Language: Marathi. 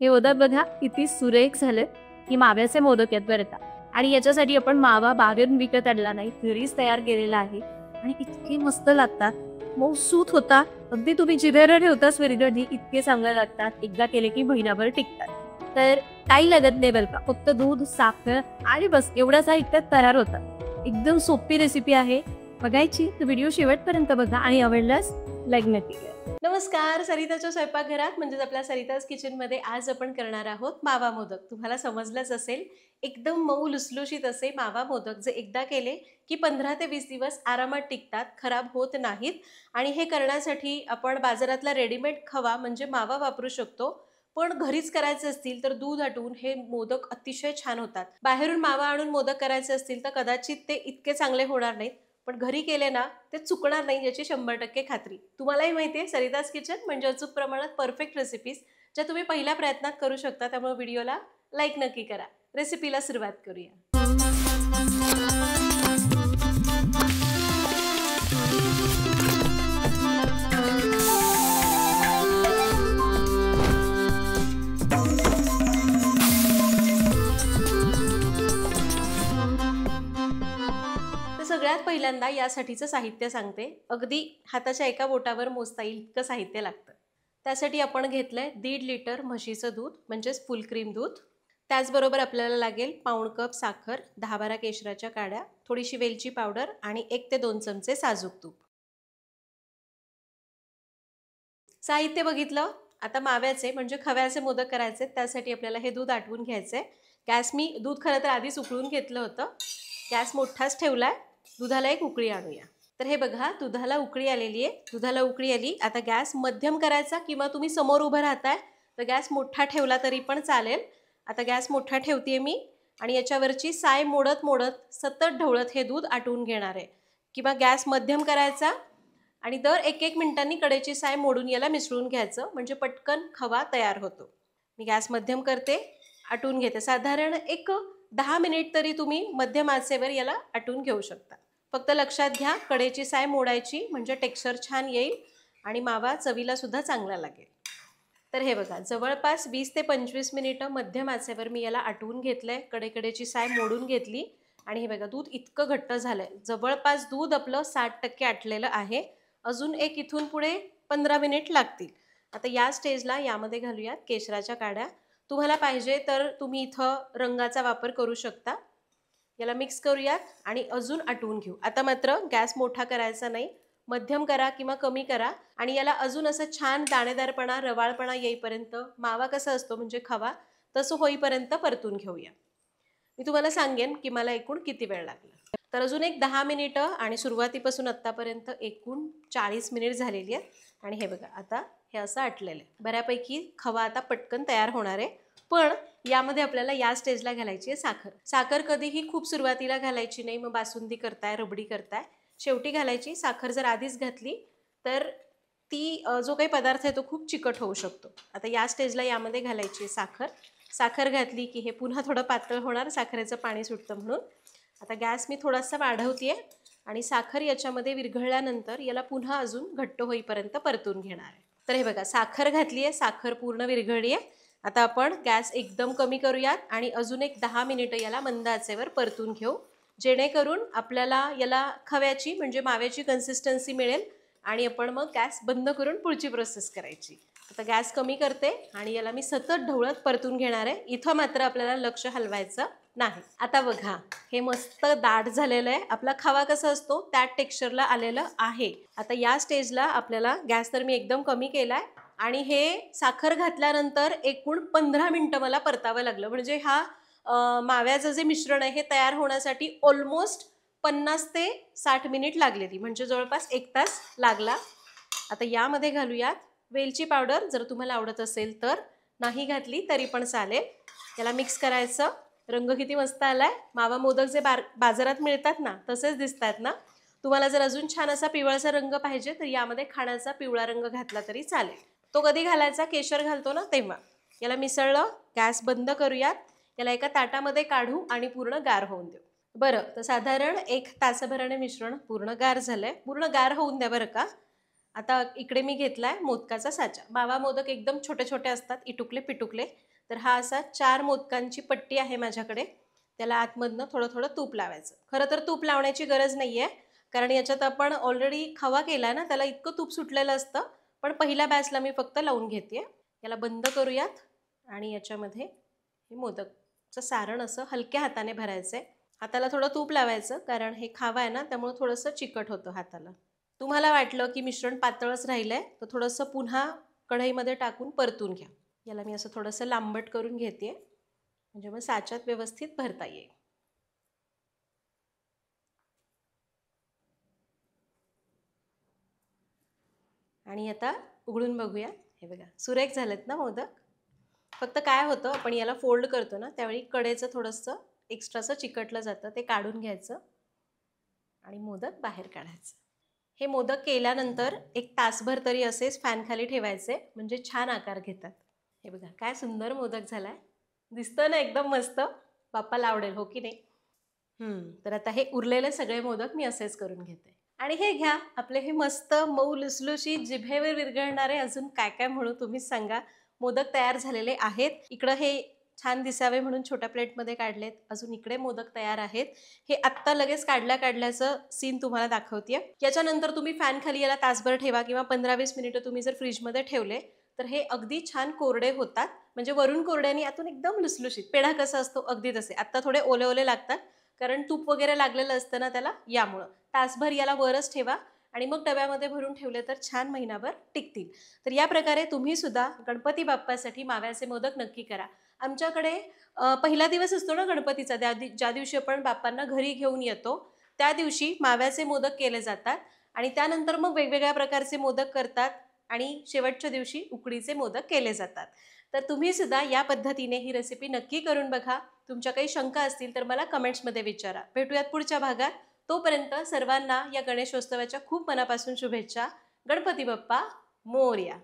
हे मोदक बघा किती सुरेख झाले. ही माव्याचे मोदक आहेत बरं का. आणि याच्यासाठी आपण मावा बाहेरून विकत आणला नाही, घरीच तयार केलेला आहे आणि इतके मस्त लागतात. मऊसूत होता. अगदी तुम्ही जिभेवर ठेवताच विरघळणी इतके चांगले लागतात. एकदा केले की महिनाभर टिकतात. तर काही लागत नाही बरं का. फक्त दूध, साखर आणि बस एवढ्या साहित्यात तयार होतात. एकदम सोपी रेसिपी आहे. बघायची तर व्हिडिओ शेवटपर्यंत बघा आणि आवडल्यास लाईक नक्की करा. नमस्कार, सरिताच्या स्वयंपाकघरात म्हणजेच आपल्या सरिताज किचनमध्ये आज आपण करणार आहोत मावा मोदक. तुम्हाला समजलंच असेल, एकदम मऊ लुसलुशीत असे मावा मोदक जे एकदा केले की 15 ते 20 दिवस आरामात टिकतात, खराब होत नाहीत. आणि हे करण्यासाठी आपण बाजारातला रेडीमेड खवा म्हणजे मावा वापरू शकतो, पण घरीच करायचे असतील तर दूध आटवून हे मोदक अतिशय छान होतात. बाहेरून मावा आणून मोदक करायचे असतील तर कदाचित ते इतके चांगले होणार नाहीत, पण घरी केले ना ते चुकणार नाही याची 100% खात्री. तुम्हालाही माहिती आहे सरिताज किचन म्हणजे अचूक प्रमाणात परफेक्ट रेसिपीज ज्या तुम्ही पहिल्या प्रयत्नात करू शकता. त्यामुळे व्हिडिओला लाईक नक्की करा. रेसिपीला सुरुवात करूया. सगळ्यात पहिल्यांदा यासाठीचं साहित्य सांगते. अगदी हाताच्या एका बोटावर मोजता येईल इतकं साहित्य लागतं. त्यासाठी आपण घेतलंय 1.5 लिटर म्हशीचं दूध म्हणजेच फुल क्रीम दूध. त्याचबरोबर आपल्याला लागेल पाऊण कप साखर, 10-12 केशराच्या काड्या, थोडीशी वेलची पावडर आणि 1 ते 2 चमचे साजूक तूप. साहित्य बघितलं. आता माव्याचे म्हणजे खव्याचे मोदक करायचे, त्यासाठी आपल्याला हे दूध आटवून घ्यायचंय. गॅस मी दूध खरं तर आधीच उकळून घेतलं होतं. गॅस मोठाच ठेवलाय. दुधाला एक उकळी आणूया. तर हे बघा दुधाला उकळी आलेली आहे. दुधाला उकळी आली. आता गॅस मध्यम करायचा किंवा तुम्ही समोर उभं राहताय तर गॅस मोठा ठेवला तरी पण चालेल. आता गॅस मोठा ठेवतेय मी आणि याच्यावरची साय मोडत मोडत सतत ढवळत हे दूध आटवून घेणार आहे. किंवा गॅस मध्यम करायचा आणि दर 1-1 मिनिटांनी कडेची साय मोडून याला मिसळून घ्यायचं म्हणजे पटकन खवा तयार होतो. मी गॅस मध्यम करते, आटवून घेते. साधारण एक 10 मिनिट तरी तुम्ही मध्यम आचेवर याला आटवून घेऊ शकता. फक्त लक्षात घ्या कडेची साय मोडायची म्हणजे टेक्स्चर छान येईल आणि मावा चवीला सुद्धा चांगला लागेल. तर हे बघा जवळपास 20 ते 25 मिनिटं मध्यम आचेवर मी याला आटवून घेतलंय. कडेकडेची साय मोडून घेतली आणि हे बघा दूध इतकं घट्ट झालंय. जवळपास दूध आपलं 60% आटलेलं आहे. अजून एक इथून पुढे 15 मिनिट लागतील. आता या स्टेजला यामध्ये घालूयात केशराच्या काड्या. तुम्हाला पाहिजे तर तुम्ही इथं रंगाचा वापर करू शकता. याला मिक्स करूयात आणि अजून आटवून घेऊ. आता मात्र गॅस मोठा करायचा नाही, मध्यम करा किंवा कमी करा आणि याला अजून असं छान दाणेदारपणा, रवाळपणा येईपर्यंत, मावा कसा असतो म्हणजे खवा तसं होईपर्यंत परतून घेऊया. मी तुम्हाला सांगेन की मला एकूण किती वेळ लागला. तर अजून एक 10 मिनिटं आणि सुरुवातीपासून आत्तापर्यंत एकूण 40 मिनिट झालेली आहेत. आणि हे बघा आता हे असं आटलेलं आहे. बऱ्यापैकी खवा आता पटकन तयार होणार आहे. पण यामध्ये आपल्याला या स्टेजला घालायची आहे साखर. साखर कधीही खूप सुरुवातीला घालायची नाही, मग बासुंदी करताय, रबडी करताय, शेवटी घालायची. साखर जर आधीच घातली तर ती जो काही पदार्थ आहे तो खूप चिकट होऊ शकतो. आता या स्टेजला यामध्ये घालायची आहे साखर. साखर घातली की हे पुन्हा थोडं पातळ होणार, साखरेचं पाणी सुटतं म्हणून. आता गॅस मी थोडासा वाढवते आणि साखर याच्यामध्ये विरघळल्यानंतर याला पुन्हा अजून घट्ट होईपर्यंत परतून घेणार आहे. तर हे बघा साखर घातली आहे, साखर पूर्ण विरघळली आहे. आता आपण गॅस एकदम कमी करूयात आणि अजून एक 10 मिनिटं याला मंद आचेवर परतून घेऊ, जेणेकरून आपल्याला याला खव्याची म्हणजे माव्याची कन्सिस्टन्सी मिळेल आणि आपण मग गॅस बंद करून पुढची प्रोसेस करायची. आता गॅस कमी करते आणि याला मी सतत ढवळत परतून घेणार आहे. इथं मात्र आपल्याला लक्ष हलवायचं नाही. आता बघा हे मस्त दाट झालेलं आहे. आपला खवा कसा असतो त्या टेक्स्चरला आलेलं आहे. आता या स्टेजला आपल्याला गॅस तर मी एकदम कमी केलाय आणि हे साखर घातल्यानंतर एकूण 15 मिनिटं मला परतावं लागलं. म्हणजे हा माव्याचं जे मिश्रण आहे हे तयार होण्यासाठी ऑलमोस्ट 50 ते 60 मिनिट लागलेली, म्हणजे जवळपास 1 तास लागला. आता यामध्ये घालूयात वेलची पावडर. जर तुम्हाला आवडत असेल तर, नाही घातली तरी पण चालेल. याला मिक्स करायचं. रंग किती मस्त आलाय. मावा मोदक जे बाजारात मिळतात ना तसेच दिसतात ना. तुम्हाला जर अजून छान असा पिवळाचा रंग पाहिजे तर यामध्ये खाण्याचा पिवळा रंग घातला तरी चालेल. तो कधी घालायचा, केशर घालतो ना तेव्हा. याला मिसळलं, गॅस बंद करूयात. याला एका ताटामध्ये काढू आणि पूर्ण गार होऊन देऊ. बरं तर साधारण 1 तासाभराने मिश्रण पूर्ण गार झालंय. पूर्ण गार होऊन द्या बरं का. आता इकडे मी घेतलाय मोदकाचा साचा. मावा मोदक एकदम छोटे छोटे असतात, इटुकले पिटुकले. तर हा असा 4 मोदकांची पट्टी आहे माझ्याकडे. त्याला आतमधनं थोडं थोडं तूप लावायचं. खरं तर तूप लावण्याची गरज नाहीये, कारण याच्यात आपण ऑलरेडी खवा केला ना, त्याला इतकं तूप सुटलेलं असतं. पण पहिल्या बॅचला मी फक्त लावून घेते. याला बंद करूयात आणि याच्यामध्ये हे मोदकचं सारण असं हलक्या हाताने भरायचंय. हाताला थोडं तूप लावायचं, कारण हे खावा आहे ना, त्यामुळे थोडंसं चिकट होतं हाताला. तुम्हाला वाटलं की मिश्रण पातळच राहिलंय तर थोडंसं पुन्हा कढईमध्ये टाकून परतून घ्या. याला मी असं थोडंसं लांबट करून घेते, म्हणजे मग साच्यात व्यवस्थित भरता येईल. आणि आता उघडून बघूया. हे बघा, सुरेख झालेत ना मोदक. फक्त काय होतं, आपण याला फोल्ड करतो ना, त्यावेळी कडेचं थोडंसं एक्स्ट्राचं चिकटलं जातं, ते काढून घ्यायचं आणि मोदक बाहेर काढायचं. हे मोदक केल्यानंतर 1 तासभर तरी असेच फॅन खाली ठेवायचे, म्हणजे छान आकार घेतात. हे बघा, काय सुंदर मोदक झालाय. दिसतं ना एकदम मस्त. बाप्पाला आवडेल, हो की नाही? तर आता हे उरलेले सगळे मोदक मी असेच करून घेते. आणि हे घ्या, आपले हे मस्त मऊ लुसलुशीत जिभेवर विरघळणारे, अजून काय काय म्हणू तुम्हीच सांगा, मोदक तयार झालेले आहेत. इकडं हे छान दिसावे म्हणून छोट्या प्लेटमध्ये काढलेत. अजून इकडे मोदक तयार आहेत. हे आत्ता लगेच काढल्याचं सीन तुम्हाला दाखवतेय. याच्यानंतर तुम्ही फॅन खाली याला तासभर ठेवा किंवा 15-20 मिनिटं तुम्ही जर फ्रीजमध्ये ठेवले तर हे अगदी छान कोरडे होतात. म्हणजे वरून कोरड्याने आतून एकदम लुसलुशीत. पेढा कसा असतो अगदी तसे. आत्ता थोडे ओले ओले लागतात, कारण तूप वगैरे लागलेलं असतं ना त्याला, यामुळं. तासभर याला वरच ठेवा आणि मग डब्यामध्ये भरून ठेवले तर छान महिनाभर टिकतील. तर या प्रकारे तुम्ही सुद्धा गणपती बाप्पासाठी माव्याचे मोदक नक्की करा. आमच्याकडे पहिला दिवस असतो ना गणपतीचा, ज्या दिवशी आपण बाप्पांना घरी घेऊन येतो त्या दिवशी माव्याचे मोदक केले जातात आणि त्यानंतर मग वेगवेगळ्या प्रकारचे मोदक करतात आणि शेवटच्या दिवशी उकडीचे मोदक केले जातात. तर तुम्ही सुद्धा या पद्धतीने ही रेसिपी नक्की करून बघा. तुमच्या काही शंका असतील तर मला कमेंट्समध्ये विचारा. भेटूयात पुढच्या भागात. तोपर्यंत सर्वांना या गणेशोत्सवाच्या खूप मनापासून शुभेच्छा. गणपती बाप्पा मोरया.